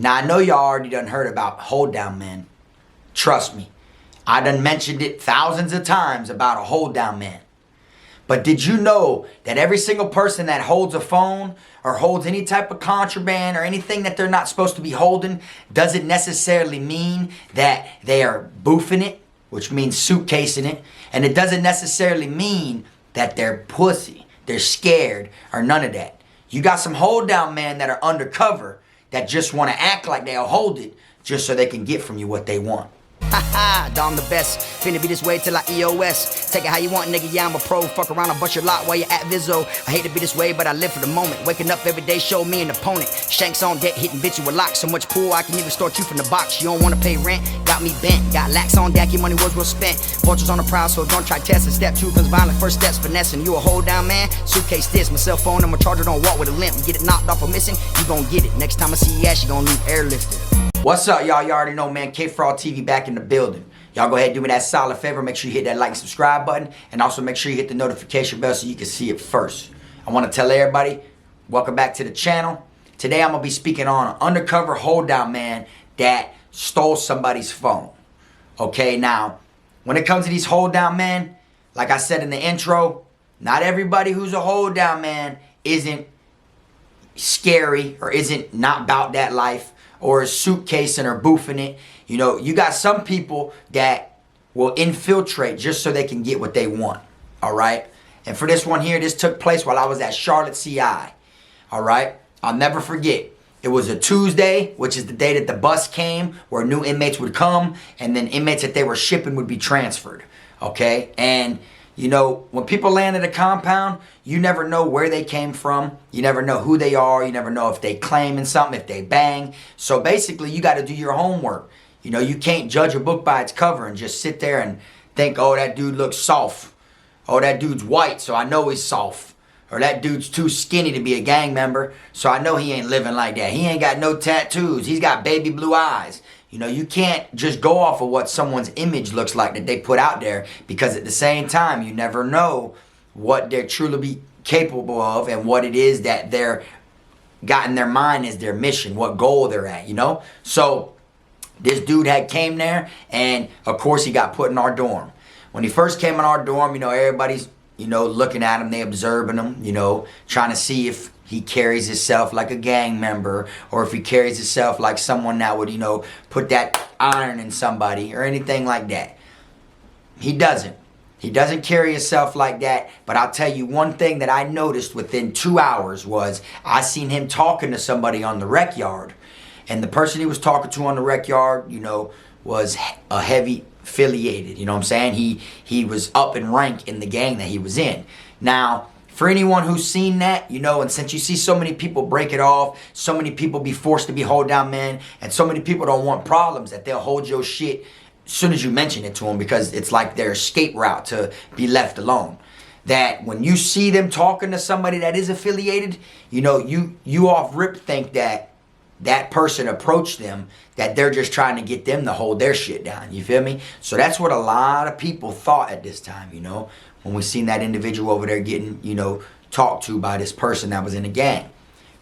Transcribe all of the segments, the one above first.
Now, I know y'all already done heard about hold down men. Trust me. I done mentioned it thousands of times about a hold down man. But did you know that every single person that holds a phone or holds any type of contraband or anything that they're not supposed to be holding doesn't necessarily mean that they are boofing it, which means suitcasing it. And it doesn't necessarily mean that they're pussy, they're scared, or none of that. You got some hold down men that are undercover that just want to act like they'll hold it just so they can get from you what they want. Haha, I'm the best. Finna be this way till I EOS. Take it how you want, nigga. Yeah, I'm a pro. Fuck around, I'll bust your lot while you're at Vizzo. I hate to be this way, but I live for the moment. Waking up every day, show me an opponent. Shanks on deck, hitting bitch with locks. So much pool, I can even start you from the box. You don't wanna pay rent, got me bent. Got lax on deck, your money was well spent. Vultures on the prowl, so don't try testing. Step 2 comes violent, first steps finessing. You a hold down man? Suitcase this, my cell phone and my charger don't walk with a limp. Get it knocked off or missing, you gon' get it. Next time I see your ass, you gon' leave airlifted. What's up, y'all? You already know, man. Kfrogtv back in the building. Y'all go ahead and do me that solid favor. Make sure you hit that like and subscribe button. And also make sure you hit the notification bell so you can see it first. I want to tell everybody, welcome back to the channel. Today I'm going to be speaking on an undercover hold down man that stole somebody's phone. Okay, now, when it comes to these hold down men, like I said in the intro, not everybody who's a hold down man isn't scary or isn't not about that life or is suitcasing or boofing it. You know, you got some people that will infiltrate just so they can get what they want, all right? And for this one here, this took place while I was at Charlotte CI, all right? I'll never forget. It was a Tuesday, which is the day that the bus came where new inmates would come, and then inmates that they were shipping would be transferred, okay? And, you know, when people land at a compound, you never know where they came from. You never know who they are. You never know if they claiming something, if they bang. So basically, you got to do your homework. You know, you can't judge a book by its cover and just sit there and think, oh, that dude looks soft. Oh, that dude's white, so I know he's soft. Or that dude's too skinny to be a gang member, so I know he ain't living like that. He ain't got no tattoos. He's got baby blue eyes. You know, you can't just go off of what someone's image looks like that they put out there, because at the same time, you never know what they're truly be capable of and what it is that they're got in their mind as their mission, what goal they're at, you know? So this dude had came there, and of course he got put in our dorm. When he first came in our dorm, you know, everybody's, you know, looking at him, they observing him, you know, trying to see if he carries himself like a gang member or if he carries himself like someone that would, you know, put that iron in somebody or anything like that. He doesn't. He doesn't carry himself like that, but I'll tell you one thing that I noticed within 2 hours was I seen him talking to somebody on the rec yard. And the person he was talking to on the rec yard, you know, was a heavy affiliated, you know what I'm saying? He was up in rank in the gang that he was in. Now, for anyone who's seen that, you know, and since you see so many people break it off, so many people be forced to be hold down men, and so many people don't want problems that they'll hold your shit as soon as you mention it to them because it's like their escape route to be left alone. That when you see them talking to somebody that is affiliated, you know, you off rip think that that person approached them, that they're just trying to get them to hold their shit down. You feel me? So that's what a lot of people thought at this time, you know, when we seen that individual over there getting, you know, talked to by this person that was in the gang.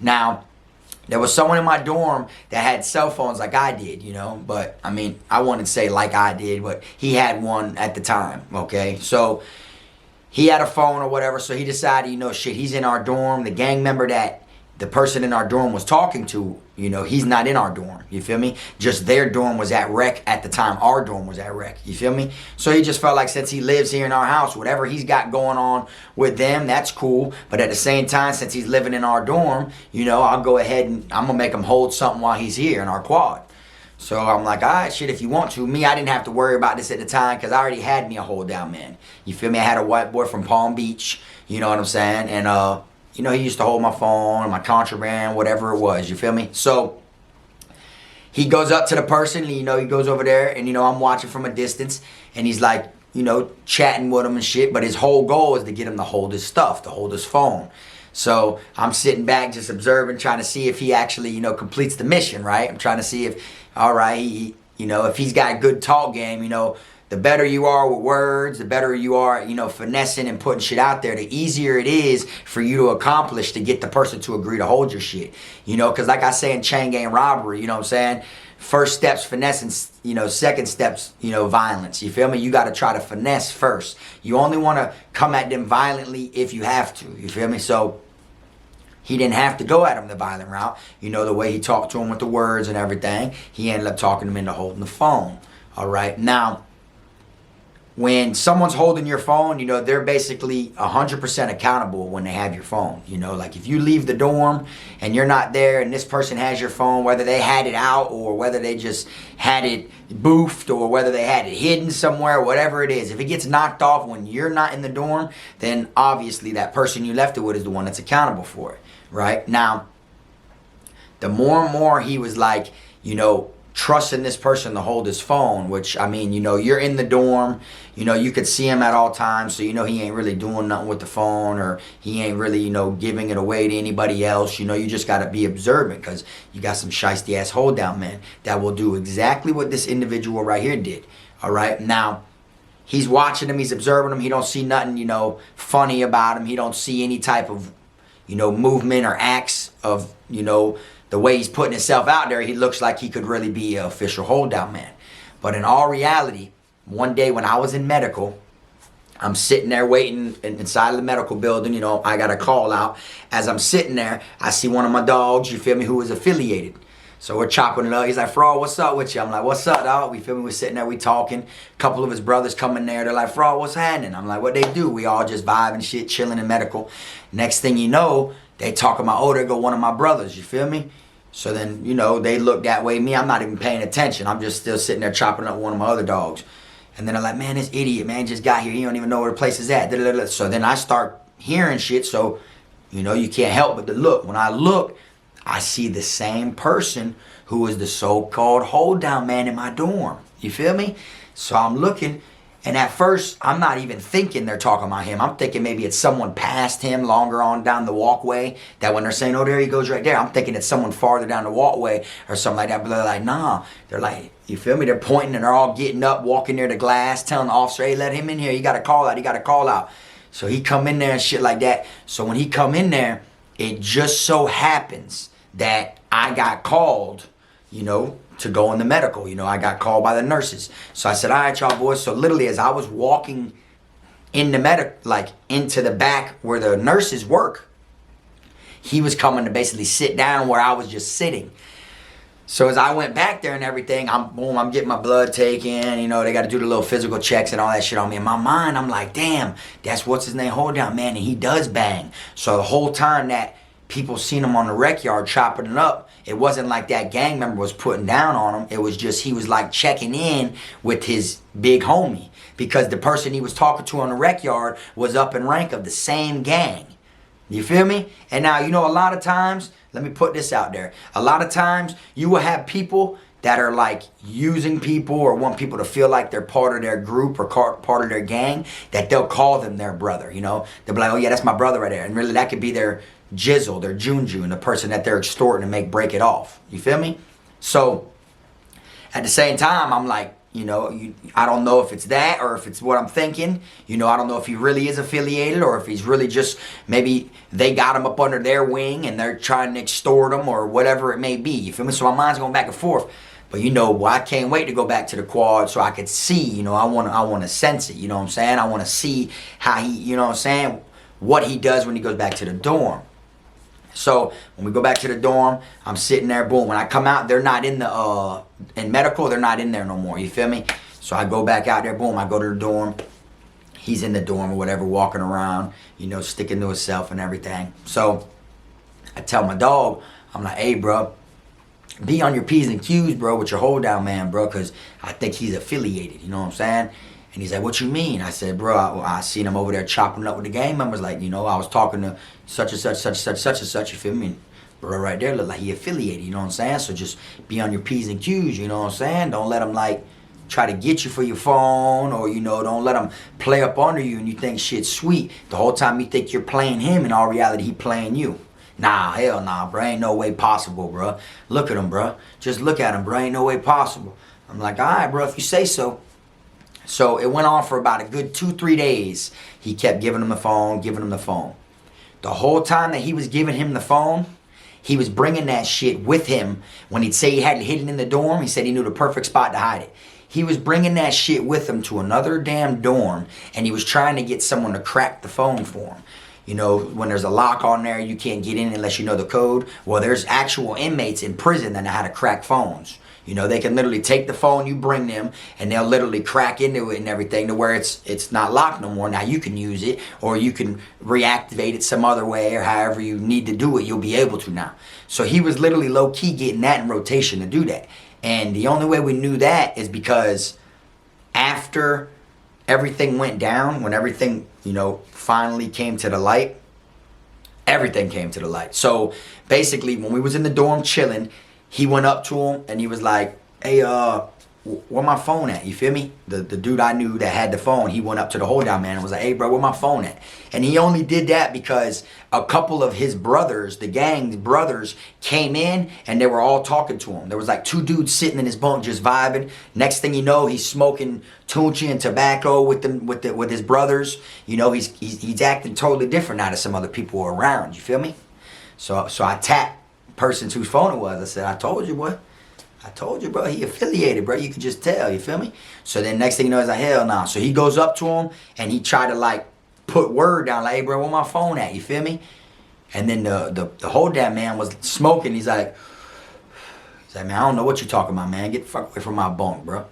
Now, there was someone in my dorm that had cell phones like I did, you know, but I mean, I wouldn't say like I did, but he had one at the time, okay? So he had a phone or whatever, so he decided, you know, shit, he's in our dorm. The gang member that the person in our dorm was talking to, you know, he's not in our dorm, you feel me? Just their dorm was at rec at the time our dorm was at rec, you feel me? So he just felt like since he lives here in our house, whatever he's got going on with them, that's cool. But at the same time, since he's living in our dorm, you know, I'll go ahead and I'm gonna make him hold something while he's here in our quad. So I'm like, all right, shit, if you want to. Me, I didn't have to worry about this at the time because I already had me a hold down man. You feel me? I had a white boy from Palm Beach, you know what I'm saying? And, you know, he used to hold my phone, my contraband, whatever it was, you feel me? So he goes up to the person, and, you know, he goes over there, and, you know, I'm watching from a distance, and he's like, you know, chatting with him and shit, but his whole goal is to get him to hold his stuff, to hold his phone. So I'm sitting back just observing, trying to see if he actually, you know, completes the mission, right? I'm trying to see if, all right, you know, if he's got a good talk game, you know, the better you are with words, the better you are, you know, finessing and putting shit out there, the easier it is for you to accomplish to get the person to agree to hold your shit. You know, because like I say in chain gang robbery, you know what I'm saying? First steps finessing, you know, second steps, you know, violence. You feel me? You got to try to finesse first. You only want to come at them violently if you have to. You feel me? So he didn't have to go at him the violent route. You know, the way he talked to him with the words and everything, he ended up talking him into holding the phone. All right. Now, when someone's holding your phone, you know, they're basically 100% accountable when they have your phone. You know, like if you leave the dorm and you're not there and this person has your phone, whether they had it out or whether they just had it boofed or whether they had it hidden somewhere, whatever it is, if it gets knocked off when you're not in the dorm, then obviously that person you left it with is the one that's accountable for it, right? Now, the more and more he was like, you know, trusting this person to hold his phone, which, I mean, you know, you're in the dorm, you know, you could see him at all times, so you know he ain't really doing nothing with the phone, or he ain't really, you know, giving it away to anybody else. You know, you just got to be observant, because you got some shiesty ass hold down men that will do exactly what this individual right here did. All right, now he's watching him, he's observing him, he don't see nothing, you know, funny about him, he don't see any type of, you know, movement or acts of, you know, the way he's putting himself out there, he looks like he could really be an official holdout man. But in all reality, one day when I was in medical, I'm sitting there waiting inside of the medical building. You know, I got a call out. As I'm sitting there, I see one of my dogs, you feel me, who was affiliated. So we're chopping it up. He's like, Frog, what's up with you? I'm like, what's up, dog? We feel me? We're sitting there, we talking. A couple of his brothers come in there. They're like, Frog, what's happening? I'm like, what they do? We all just vibing shit, chilling in medical. Next thing you know, they talking about, oh, there go one of my brothers. You feel me? So then, you know, they look that way. Me, I'm not even paying attention. I'm just still sitting there chopping up one of my other dogs. And then they're like, man, this idiot, man, just got here. He don't even know where the place is at. So then I start hearing shit. So, you know, you can't help but to look. When I look, I see the same person who was the so-called hold down man in my dorm. You feel me? So I'm looking. And at first, I'm not even thinking they're talking about him. I'm thinking maybe it's someone past him longer on down the walkway, that when they're saying, oh, there he goes right there, I'm thinking it's someone farther down the walkway or something like that. But they're like, nah. They're like, you feel me? They're pointing and they're all getting up, walking near the glass, telling the officer, hey, let him in here. He got a call out. He got a call out. So he come in there and shit like that. So when he come in there, it just so happens that I got called, you know, to go in the medical. You know, I got called by the nurses. So I said, all right, y'all boys. So literally as I was walking in the like into the back where the nurses work, he was coming to basically sit down where I was just sitting. So as I went back there and everything, I'm getting my blood taken. You know, they got to do the little physical checks and all that shit on me. In my mind, I'm like, damn, that's what's his name, hold down man, and he does bang. So the whole time that people seen him on the rec yard chopping it up, it wasn't like that gang member was putting down on him. It was just he was like checking in with his big homie, because the person he was talking to on the rec yard was up in rank of the same gang. You feel me? And now, you know, a lot of times, let me put this out there. A lot of times you will have people that are like using people or want people to feel like they're part of their group or part of their gang, that they'll call them their brother, you know? They'll be like, oh yeah, that's my brother right there. And really that could be their jizzle, their junju, and the person that they're extorting to make break it off. You feel me? So at the same time, I'm like, you know, I don't know if it's that or if it's what I'm thinking. You know, I don't know if he really is affiliated or if he's really just, maybe they got him up under their wing and they're trying to extort him or whatever it may be. You feel me? So my mind's going back and forth. But you know, I can't wait to go back to the quad so I could see, you know, I want to sense it, you know what I'm saying? I want to see how he, you know what I'm saying, what he does when he goes back to the dorm. So when we go back to the dorm, I'm sitting there, boom. When I come out, they're not in the, in medical, they're not in there no more, you feel me? So I go back out there, boom, I go to the dorm. He's in the dorm or whatever, walking around, you know, sticking to himself and everything. So I tell my dog, I'm like, hey, bro, be on your P's and Q's, bro, with your hold down man, bro, because I think he's affiliated, you know what I'm saying? And he's like, what you mean? I said, bro, I seen him over there chopping it up with the gang members. Like, you know, I was talking to such and such, such and such, such and such, you feel me? Bro, right there look like he affiliated, you know what I'm saying? So just be on your P's and Q's, you know what I'm saying? Don't let him, like, try to get you for your phone, or, you know, don't let him play up under you and you think shit's sweet. The whole time you think you're playing him, in all reality, he playing you. Nah, hell nah, bro. Ain't no way possible, bro. Look at him, bro. Just look at him, bro. Ain't no way possible. I'm like, all right, bro, if you say so. So it went on for about a good 2-3 days. He kept giving him the phone, giving him the phone. The whole time that he was giving him the phone, he was bringing that shit with him. When he'd say he had it hidden in the dorm, he said he knew the perfect spot to hide it. He was bringing that shit with him to another damn dorm, and he was trying to get someone to crack the phone for him. You know, when there's a lock on there, you can't get in unless you know the code. Well, there's actual inmates in prison that know how to crack phones. You know, they can literally take the phone you bring them, and they'll literally crack into it and everything to where it's not locked no more. Now you can use it, or you can reactivate it some other way, or however you need to do it, you'll be able to now. So he was literally low-key getting that in rotation to do that. And the only way we knew that is because after everything went down, when everything, you know, finally came to the light, everything came to the light. So basically, when we was in the dorm chilling, he went up to him and he was like, hey, where my phone at? You feel me? The dude I knew that had the phone, he went up to the hold down man and was like, hey, bro, where my phone at? And he only did that because a couple of his brothers, the gang's brothers, came in and they were all talking to him. There was like 2 dudes sitting in his bunk just vibing. Next thing you know, he's smoking tunchi and tobacco with his brothers. You know, he's acting totally different now to some other people around. You feel me? So I tapped person whose phone it was. I said, I told you, boy. I told you, bro, he affiliated, bro. You could just tell, you feel me? So then next thing you know, he's like, hell nah. So he goes up to him and he tried to like put word down, like, hey, bro, where my phone at? You feel me? And then the whole damn man was smoking. He's like, man, I don't know what you're talking about, man. Get the fuck away from my bunk, bro.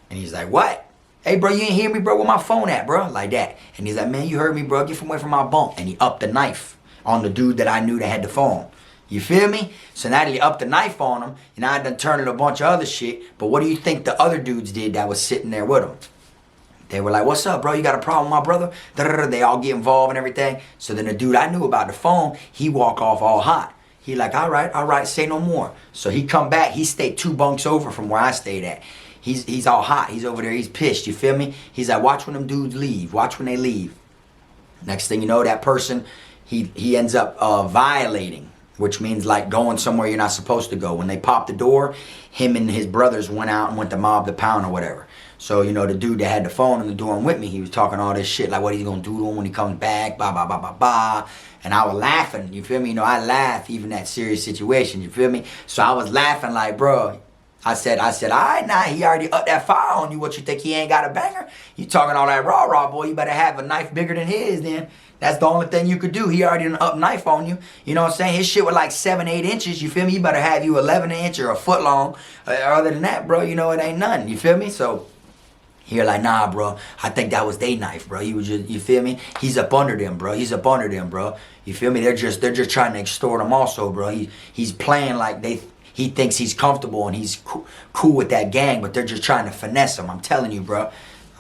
And he's like, what? Hey, bro, you ain't hear me, bro? Where my phone at, bro? Like that. And he's like, man, you heard me, bro. Get away from my bunk. And he upped the knife on the dude that I knew that had the phone. You feel me? So now he upped the knife on him, and I done turned it a bunch of other shit. But what do you think the other dudes did that was sitting there with him? They were like, what's up, bro? You got a problem with my brother? They all get involved and everything. So then the dude I knew about the phone, he walk off all hot. He like, all right, say no more. So he come back. He stayed 2 bunks over from where I stayed at. He's all hot. He's over there. He's pissed. You feel me? He's like, watch when them dudes leave. Watch when they leave. Next thing you know, that person, he ends up violating, which means like going somewhere you're not supposed to go. When they popped the door, him and his brothers went out and went to mob the pound or whatever. So, you know, the dude that had the phone in the dorm with me, he was talking all this shit, like what he's gonna do to him when he comes back, blah, blah, blah, blah, blah. And I was laughing, you feel me? You know, I laugh even at serious situation, you feel me? So I was laughing like, bro, I said, all right, now he already upped that fire on you. What, you think he ain't got a banger? You talking all that rah-rah, boy, you better have a knife bigger than his then. That's the only thing you could do. He already done up knife on you. You know what I'm saying? His shit was like 7-8 inches. You feel me? You better have you 11 inch or a foot long. Other than that, bro, you know it ain't nothing. You feel me? So you're like, nah, bro. I think that was they knife, bro. He was just, you feel me? He's up under them, bro. He's up under them, bro. You feel me? They're just trying to extort him also, bro. He's playing like he thinks he's comfortable and he's cool with that gang, but they're just trying to finesse him. I'm telling you, bro.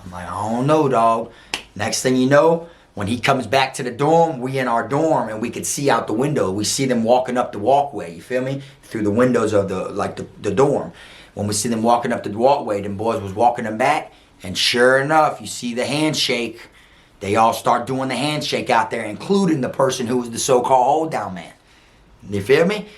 I'm like, I don't know, dog. Next thing you know, when he comes back to the dorm, we in our dorm and we could see out the window. We see them walking up the walkway, you feel me? Through the windows of the dorm. When we see them walking up the walkway, them boys was walking them back. And sure enough, you see the handshake. They all start doing the handshake out there, including the person who was the so-called hold down man. You feel me?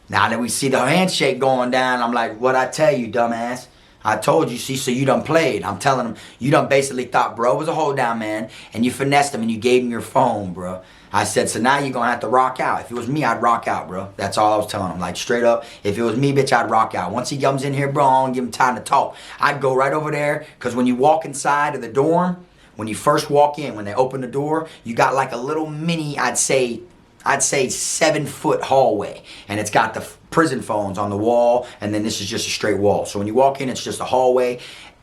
Now that we see the handshake going down, I'm like, what I tell you, dumbass? I told you, see, so you done played. I'm telling him, you done basically thought bro was a hold down man, and you finessed him and you gave him your phone, bro. I said, so now you're going to have to rock out. If it was me, I'd rock out, bro. That's all I was telling him. Like, straight up, if it was me, bitch, I'd rock out. Once he comes in here, bro, I don't give him time to talk. I'd go right over there, because when you walk inside of the dorm, when you first walk in, when they open the door, you got like a little mini, I'd say 7-foot hallway, and it's got the prison phones on the wall, and then this is just a straight wall. So when you walk in, it's just a hallway.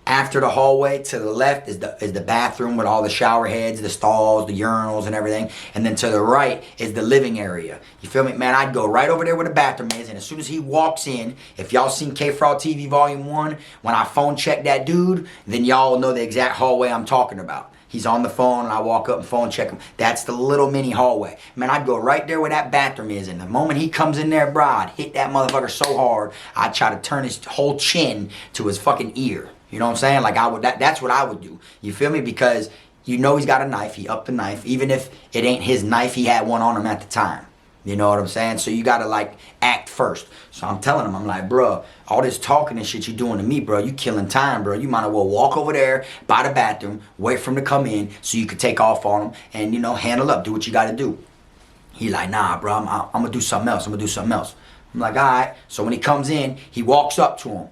After the hallway, to the left is the bathroom with all the shower heads, the stalls, the urinals, and everything. And then to the right is the living area. You feel me? Man, I'd go right over there where the bathroom is, and as soon as he walks in, if y'all seen Kfrogtv Volume 1, when I phone check that dude, then y'all know the exact hallway I'm talking about. He's on the phone, and I walk up and phone check him. That's the little mini hallway. Man, I'd go right there where that bathroom is, and the moment he comes in there, bro, I'd hit that motherfucker so hard, I'd try to turn his whole chin to his fucking ear. You know what I'm saying? Like, that's what I would do. You feel me? Because you know he's got a knife. He upped the knife. Even if it ain't his knife, he had one on him at the time. You know what I'm saying? So you gotta like act first. So I'm telling him, I'm like, bro, all this talking and shit you doing to me, bro, you killing time, bro. You might as well walk over there by the bathroom, wait for him to come in so you can take off on him and, you know, handle up, do what you gotta do. He like, nah, bro, I'm gonna do something else. I'm gonna do something else. I'm like, all right. So when he comes in, he walks up to him.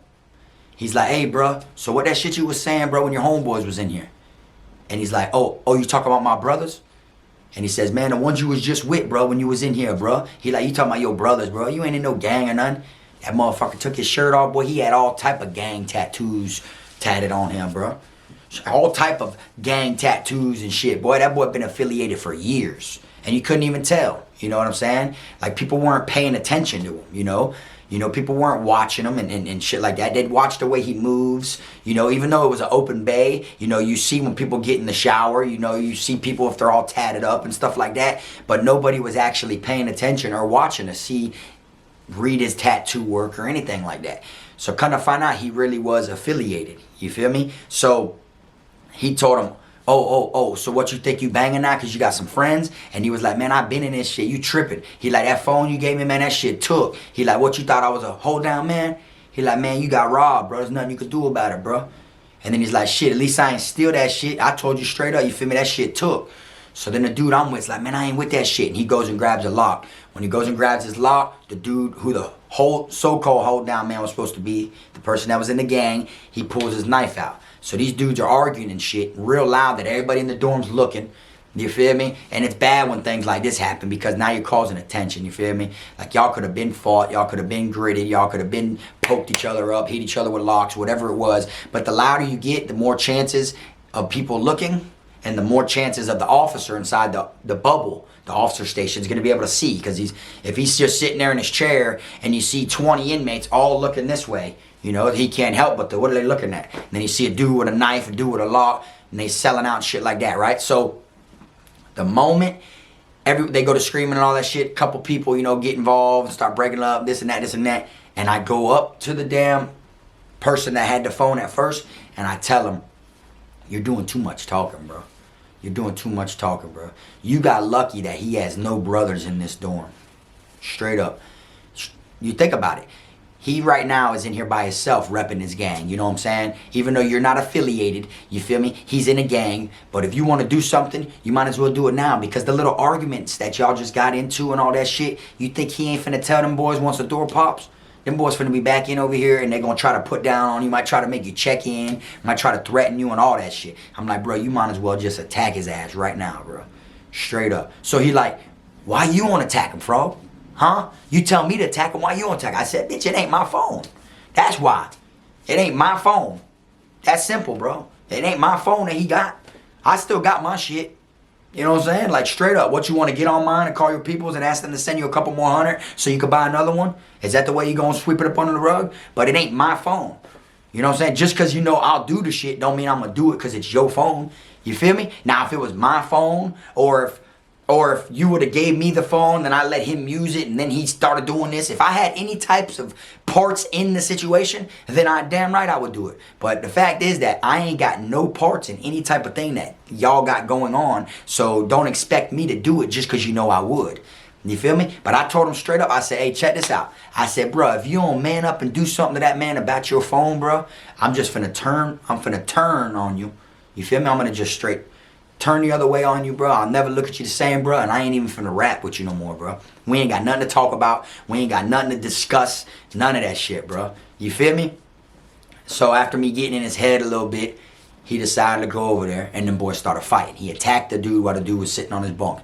He's like, hey, bro, so what that shit you was saying, bro, when your homeboys was in here? And he's like, oh, you talking about my brothers? And he says, man, the ones you was just with, bro, when you was in here, bro. He like, you talking about your brothers, bro. You ain't in no gang or nothing. That motherfucker took his shirt off, boy. He had all type of gang tattoos tatted on him, bro. All type of gang tattoos and shit. Boy, that boy been affiliated for years. And you couldn't even tell. You know what I'm saying? Like, people weren't paying attention to him, you know? You know, people weren't watching him and shit like that. They'd watch the way he moves. You know, even though it was an open bay, you know, you see when people get in the shower, you know, you see people if they're all tatted up and stuff like that. But nobody was actually paying attention or watching to read his tattoo work or anything like that. So kind of find out he really was affiliated. You feel me? So he told him, oh, so what you think you banging now because you got some friends? And he was like, man, I been in this shit. You tripping. He like, that phone you gave me, man, that shit took. He like, what, you thought I was a hold down man? He like, man, you got robbed, bro. There's nothing you could do about it, bro. And then he's like, shit, at least I ain't steal that shit. I told you straight up, you feel me? That shit took. So then the dude I'm with is like, man, I ain't with that shit. And he goes and grabs a lock. When he goes and grabs his lock, the dude who the whole so-called hold down man was supposed to be, the person that was in the gang, he pulls his knife out. So these dudes are arguing and shit real loud that everybody in the dorm's looking. You feel me? And it's bad when things like this happen because now you're causing attention. You feel me? Like, y'all could have been fought. Y'all could have been gritted. Y'all could have been poked each other up, hit each other with locks, whatever it was. But the louder you get, the more chances of people looking and the more chances of the officer inside the bubble, the officer station, is going to be able to see. Because if he's just sitting there in his chair and you see 20 inmates all looking this way, you know, he can't help but what are they looking at? And then you see a dude with a knife, a dude with a lock, and they selling out shit like that, right? So the moment they go to screaming and all that shit, couple people, you know, get involved and start breaking up, this and that. And I go up to the damn person that had the phone at first, and I tell him, you're doing too much talking, bro. You're doing too much talking, bro. You got lucky that he has no brothers in this dorm. Straight up. You think about it. He right now is in here by himself repping his gang, you know what I'm saying? Even though you're not affiliated, you feel me? He's in a gang, but if you want to do something, you might as well do it now because the little arguments that y'all just got into and all that shit, you think he ain't finna tell them boys once the door pops? Them boys finna be back in over here and they gonna try to put down on you, might try to make you check in, might try to threaten you and all that shit. I'm like, bro, you might as well just attack his ass right now, bro. Straight up. So he like, why you wanna attack him, Frog? Huh? You tell me to attack him, why you don't attack? I said, bitch, it ain't my phone. That's why. It ain't my phone. That's simple, bro. It ain't my phone that he got. I still got my shit. You know what I'm saying? Like, straight up, what, you want to get on mine and call your peoples and ask them to send you a couple more $100 so you can buy another one? Is that the way you gonna sweep it up under the rug? But it ain't my phone. You know what I'm saying? Just because you know I'll do the shit don't mean I'm gonna do it because it's your phone. You feel me? Now, if it was my phone or if you would have gave me the phone, then I let him use it, and then he started doing this. If I had any types of parts in the situation, then damn right I would do it. But the fact is that I ain't got no parts in any type of thing that y'all got going on, so don't expect me to do it just because you know I would. You feel me? But I told him straight up, I said, hey, check this out. I said, bro, if you don't man up and do something to that man about your phone, bro, I'm finna turn on you. You feel me? I'm gonna just straight turn the other way on you, bro. I'll never look at you the same, bro. And I ain't even finna rap with you no more, bro. We ain't got nothing to talk about. We ain't got nothing to discuss. None of that shit, bro. You feel me? So after me getting in his head a little bit, he decided to go over there, and them boys started fighting. He attacked the dude while the dude was sitting on his bunk.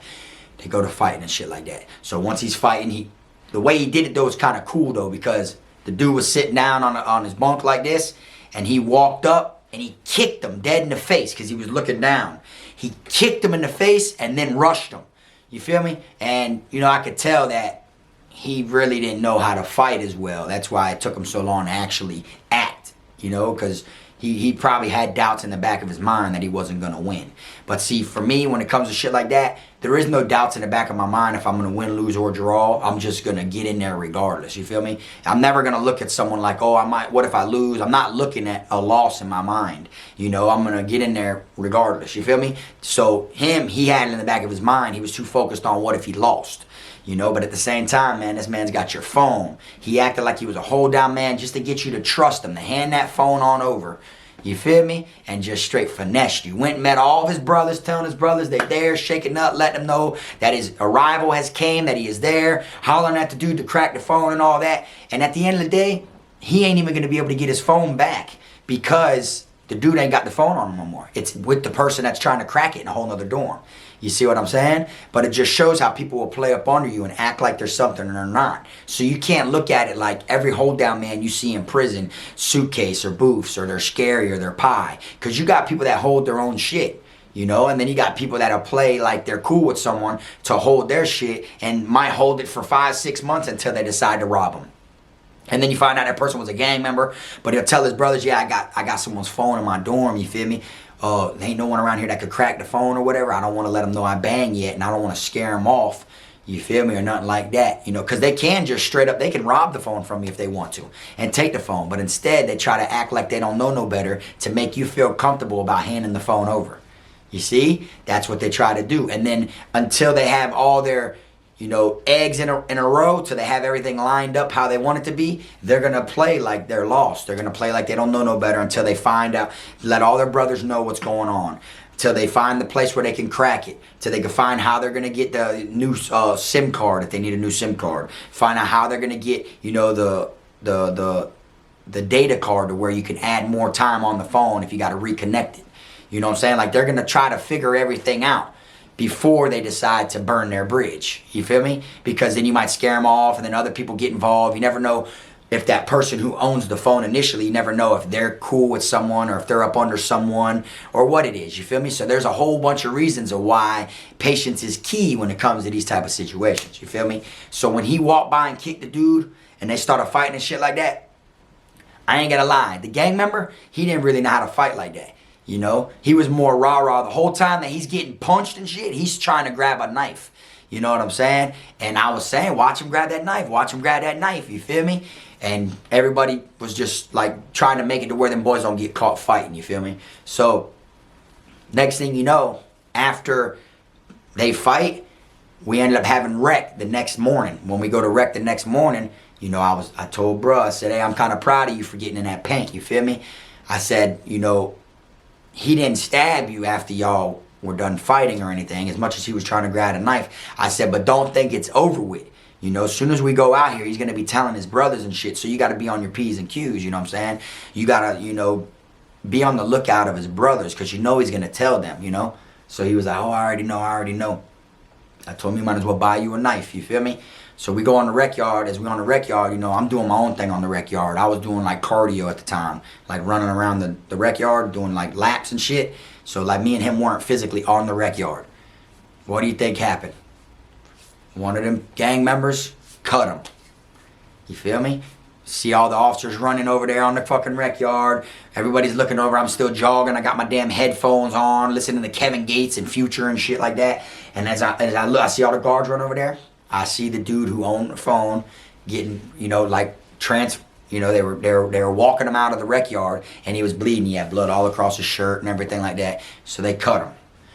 They go to fighting and shit like that. So once he's fighting, the way he did it, though, was kind of cool, though, because the dude was sitting down on his bunk like this, and he walked up, and he kicked him dead in the face because he was looking down. He kicked him in the face and then rushed him. You feel me? And, you know, I could tell that he really didn't know how to fight as well. That's why it took him so long to actually act, you know, because he probably had doubts in the back of his mind that he wasn't going to win. But see, for me, when it comes to shit like that, there is no doubts in the back of my mind if I'm going to win, lose, or draw. I'm just going to get in there regardless. You feel me? I'm never going to look at someone like, oh, what if I lose? I'm not looking at a loss in my mind. You know, I'm going to get in there regardless. You feel me? So he had it in the back of his mind. He was too focused on what if he lost. you know. But at the same time, man, this man's got your phone. He acted like he was a hold down man just to get you to trust him, to hand that phone on over. You feel me? And just straight finessed you. Went and met all of his brothers, telling his brothers they're there, shaking up, letting them know that his arrival has came, that he is there, hollering at the dude to crack the phone and all that. And at the end of the day, he ain't even going to be able to get his phone back because the dude ain't got the phone on him no more. It's with the person that's trying to crack it in a whole nother dorm. You see what I'm saying? But it just shows how people will play up under you and act like they're something and they're not. So you can't look at it like every hold down man you see in prison, suitcase or booths, or they're scary or they're pie. Because you got people that hold their own shit, you know? And then you got people that'll play like they're cool with someone to hold their shit and might hold it for 5-6 months until they decide to rob them. And then you find out that person was a gang member, but he'll tell his brothers, yeah, I got someone's phone in my dorm, you feel me? There ain't no one around here that could crack the phone or whatever. I don't want to let them know I bang yet, and I don't want to scare them off, you feel me, or nothing like that, you know, because they can just straight up, they can rob the phone from me if they want to and take the phone, but instead they try to act like they don't know no better to make you feel comfortable about handing the phone over. You see? That's what they try to do. And then until they have all their, you know, eggs in a row, till they have everything lined up how they want it to be, they're going to play like they're lost. They're going to play like they don't know no better until they find out, let all their brothers know what's going on, till they find the place where they can crack it, till they can find how they're going to get the new SIM card if they need a new SIM card, find out how they're going to get, you know, the data card to where you can add more time on the phone if you got to reconnect it. You know what I'm saying? Like they're going to try to figure everything out before they decide to burn their bridge. You feel me? Because then you might scare them off and then other people get involved. You never know if that person who owns the phone initially, you never know if they're cool with someone or if they're up under someone or what it is. You feel me? So there's a whole bunch of reasons of why patience is key when it comes to these type of situations. You feel me? So when he walked by and kicked the dude and they started fighting and shit like that, I ain't gonna lie. The gang member, he didn't really know how to fight like that. You know, he was more rah-rah the whole time that he's getting punched and shit. He's trying to grab a knife. You know what I'm saying? And I was saying, watch him grab that knife. Watch him grab that knife. You feel me? And everybody was just like trying to make it to where them boys don't get caught fighting. You feel me? So next thing you know, after they fight, we ended up having rec the next morning. When we go to rec the next morning, you know, I told bruh, I said, hey, I'm kind of proud of you for getting in that paint. You feel me? I said, you know, he didn't stab you after y'all were done fighting or anything, as much as he was trying to grab a knife. I said, but don't think it's over with. You know, as soon as we go out here, he's going to be telling his brothers and shit. So you got to be on your P's and Q's, you know what I'm saying? You got to, you know, be on the lookout of his brothers because you know he's going to tell them, you know? So he was like, oh, I already know. I told him, you might as well buy you a knife, you feel me? So we go on the rec yard. As we on the rec yard, you know, I'm doing my own thing on the rec yard. I was doing like cardio at the time, like running around the rec yard, doing like laps and shit. So like me and him weren't physically on the rec yard. What do you think happened? One of them gang members cut him. You feel me? See all the officers running over there on the fucking rec yard. Everybody's looking over. I'm still jogging. I got my damn headphones on, listening to Kevin Gates and Future and shit like that. And as I look, I see all the guards run over there. I see the dude who owned the phone getting, you know, like you know, they were walking him out of the rec yard and he was bleeding. He had blood all across his shirt and everything like that. So they cut him,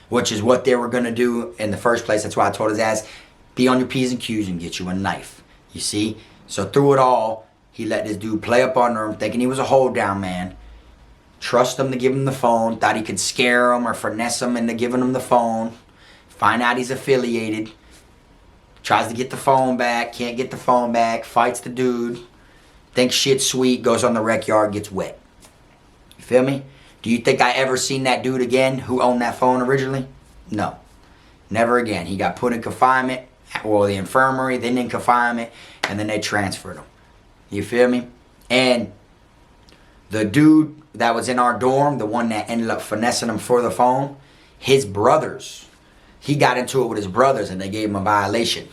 which is what they were going to do in the first place. That's why I told his ass, be on your P's and Q's and get you a knife. You see? So through it all, he let this dude play up under him, thinking he was a hold down man. Trust him to give him the phone. Thought he could scare him or finesse him into giving him the phone. Find out he's affiliated. Tries to get the phone back, can't get the phone back, fights the dude, thinks shit's sweet, goes on the rec yard, gets wet. You feel me? Do you think I ever seen that dude again who owned that phone originally? No. Never again. He got put in confinement, well, the infirmary, then in confinement, and then they transferred him. You feel me? And the dude that was in our dorm, the one that ended up finessing him for the phone, his brothers, he got into it with his brothers and they gave him a violation.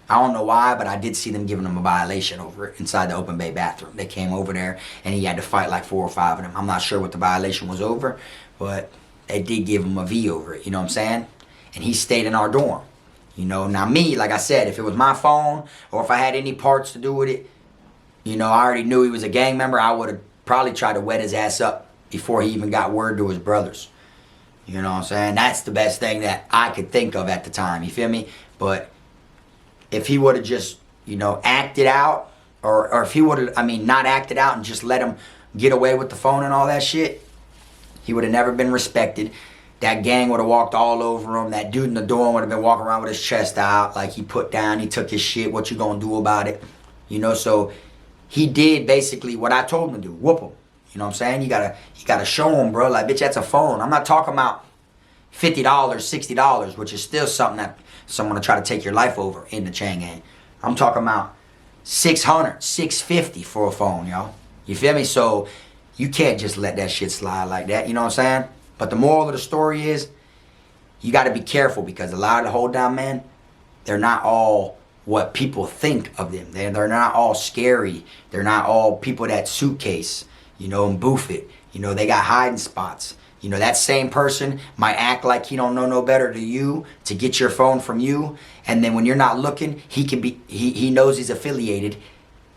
I don't know why, but I did see them giving him a violation over it inside the open bay bathroom. They came over there and he had to fight like 4 or 5 of them. I'm not sure what the violation was over, but they did give him a V over it, you know what I'm saying? And he stayed in our dorm. You know, now me, like I said, if it was my phone or if I had any parts to do with it, you know, I already knew he was a gang member. I would have probably tried to wet his ass up before he even got word to his brothers. You know what I'm saying? That's the best thing that I could think of at the time. You feel me? But if he would have just, you know, acted out, or if he would have, I mean, not acted out and just let him get away with the phone and all that shit, he would have never been respected. That gang would have walked all over him. That dude in the dorm would have been walking around with his chest out, like he put down, he took his shit, what you gonna do about it? You know, so he did basically what I told him to do, whoop him. You know what I'm saying? You gotta show him, bro, like, bitch, that's a phone. I'm not talking about $50, $60, which is still something that someone will try to take your life over in the chain gang. I'm talking about $600, $650 for a phone, y'all. You feel me? So you can't just let that shit slide like that, you know what I'm saying? But the moral of the story is, you got to be careful, because a lot of the hold down men, they're not all what people think of them. They're not all scary. They're not all people that suitcase, you know, and boof it. You know, they got hiding spots. You know, that same person might act like he don't know no better to you to get your phone from you. And then when you're not looking, he knows he's affiliated.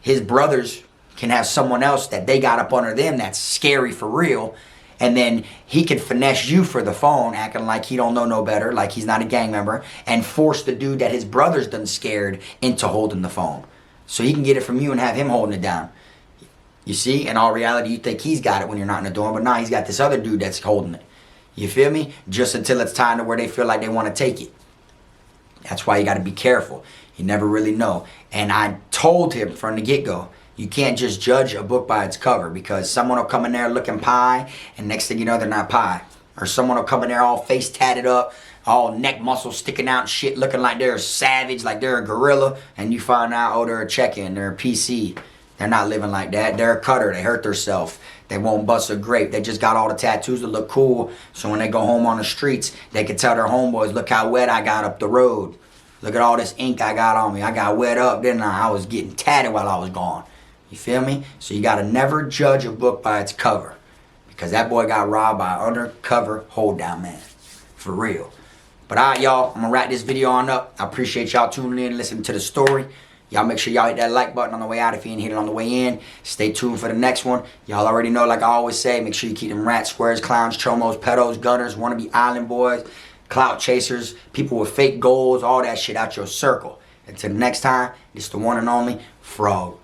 His brothers can have someone else that they got up under them that's scary for real. And then he can finesse you for the phone, acting like he don't know no better, like he's not a gang member, and force the dude that his brother's done scared into holding the phone. So he can get it from you and have him holding it down. You see? In all reality, you think he's got it when you're not in the dorm, but now he's got this other dude that's holding it. You feel me? Just until it's time to where they feel like they want to take it. That's why you got to be careful. You never really know. And I told him from the get-go, you can't just judge a book by its cover, because someone will come in there looking pie, and next thing you know, they're not pie. Or someone will come in there all face tatted up, all neck muscles sticking out and shit, looking like they're a savage, like they're a gorilla, and you find out, oh, they're a check-in, they're a PC. They're not living like that. They're a cutter. They hurt themselves. They won't bust a grape. They just got all the tattoos that look cool, so when they go home on the streets, they can tell their homeboys, look how wet I got up the road. Look at all this ink I got on me. I got wet up, didn't I? I was getting tatted while I was gone. You feel me? So you gotta never judge a book by its cover, because that boy got robbed by an undercover hold down man. For real. But alright, y'all, I'm gonna wrap this video on up. I appreciate y'all tuning in and listening to the story. Y'all make sure y'all hit that like button on the way out if you ain't hit it on the way in. Stay tuned for the next one. Y'all already know, like I always say, make sure you keep them rats, squares, clowns, chomos, pedos, gunners, wannabe island boys, clout chasers, people with fake goals, all that shit out your circle. Until next time, it's the one and only Frog.